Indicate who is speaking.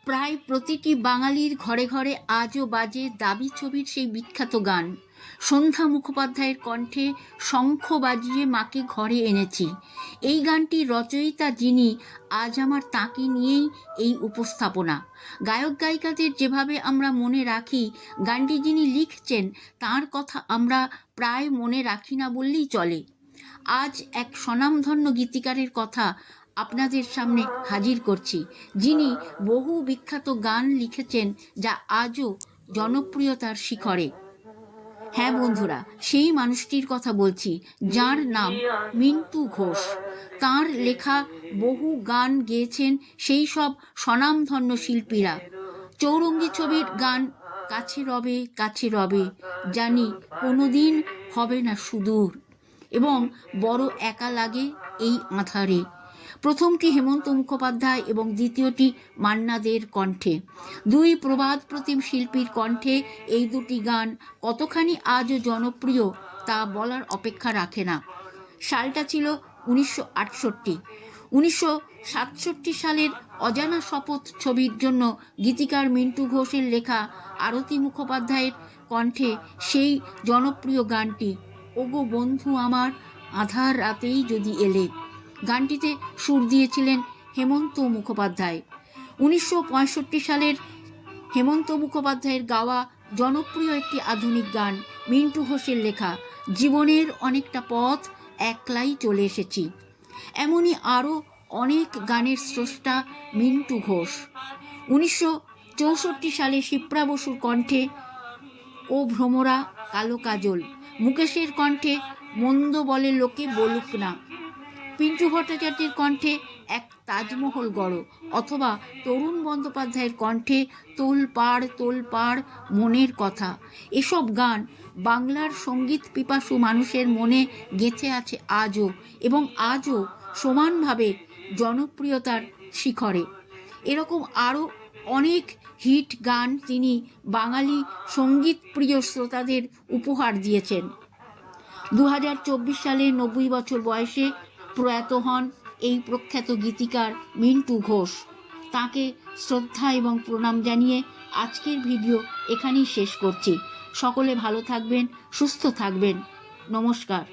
Speaker 1: প্রায় প্রতিটি বাঙালির ঘরে ঘরে আজও বাজে দাবি ছবির সেই বিখ্যাত গান। সন্ধ্যা মুখোপাধ্যায়ের কণ্ঠে শঙ্খ বাজিয়ে মাকে ঘরে এনেছি। এই গানটির রচয়িতা যিনি, আজ আমার তাঁকে নিয়েই এই উপস্থাপনা। গায়ক গায়িকাদের যেভাবে আমরা মনে রাখি, গানটি যিনি লিখছেন তার কথা আমরা প্রায় মনে রাখি না বললেই চলে। আজ এক স্বনামধন্য গীতিকারের কথা আপনাদের সামনে হাজির করছি, যিনি বহু বিখ্যাত গান লিখেছেন যা আজও জনপ্রিয়তার শিখরে। হ্যাঁ বন্ধুরা, সেই মানুষটির কথা বলছি যার নাম মিন্টু ঘোষ। তার লেখা বহু গান গেয়েছেন সেই সব স্বনামধন্য শিল্পীরা। চৌরঙ্গী ছবির গান কাছে রবে কাছে রবে, জানি কোনোদিন হবে না সুদূর, এবং বড় একা লাগে এই আঁধারে। প্রথমটি হেমন্ত মুখোপাধ্যায় এবং দ্বিতীয়টি মান্না দের কণ্ঠে। দুই প্রবাদ প্রতিম শিল্পীর কণ্ঠে এই দুটি গান কতখানি আজও জনপ্রিয় তা বলার অপেক্ষা রাখে না। সালটা ছিল 1968। 1967 সালের অজানা শপথ ছবির জন্য গীতিকার মিন্টু ঘোষের লেখা আরতি মুখোপাধ্যায়ের কণ্ঠে সেই জনপ্রিয় গানটি ওগো বন্ধু আমার আধার রাতেই যদি এলে। গানটিতে সুর দিয়েছিলেন হেমন্ত মুখোপাধ্যায়। 1965 সালের হেমন্ত মুখোপাধ্যায়ের গাওয়া জনপ্রিয় একটি আধুনিক গান মিন্টু ঘোষের লেখা জীবনের অনেকটা পথ একলাই চলে এসেছি। এমনই আরও অনেক গানের স্রষ্টা মিন্টু ঘোষ। 1964 সালে শিপ্রা বসুর কণ্ঠে ও ভ্রমরা কালো কাজল, মুকেশের কণ্ঠে মন্দ বলে লোকে বলুক না, পিন্টু ভট্টাচার্যের কণ্ঠে এক তাজমহল গড়ো, অথবা তরুণ বন্দ্যোপাধ্যায়ের কণ্ঠে তোলপাড় তোলপাড় মনের কথা। এসব গান বাংলার সঙ্গীত পিপাসু মানুষের মনে গেঁথে আছে আজও, এবং আজও সমানভাবে জনপ্রিয়তার শিখরে। এরকম আরও অনেক হিট গান তিনি বাঙালি সঙ্গীত প্রিয় শ্রোতাদের উপহার দিয়েছেন। 2024 সালে 90 বছর বয়সে প্রয়াত হন এই প্রখ্যাত গীতিকার মিন্টু ঘোষ। তাকে শ্রদ্ধা এবং প্রণাম জানিয়ে আজকের ভিডিও এখানেই শেষ করছি। সকলে ভালো থাকবেন, সুস্থ থাকবেন। নমস্কার।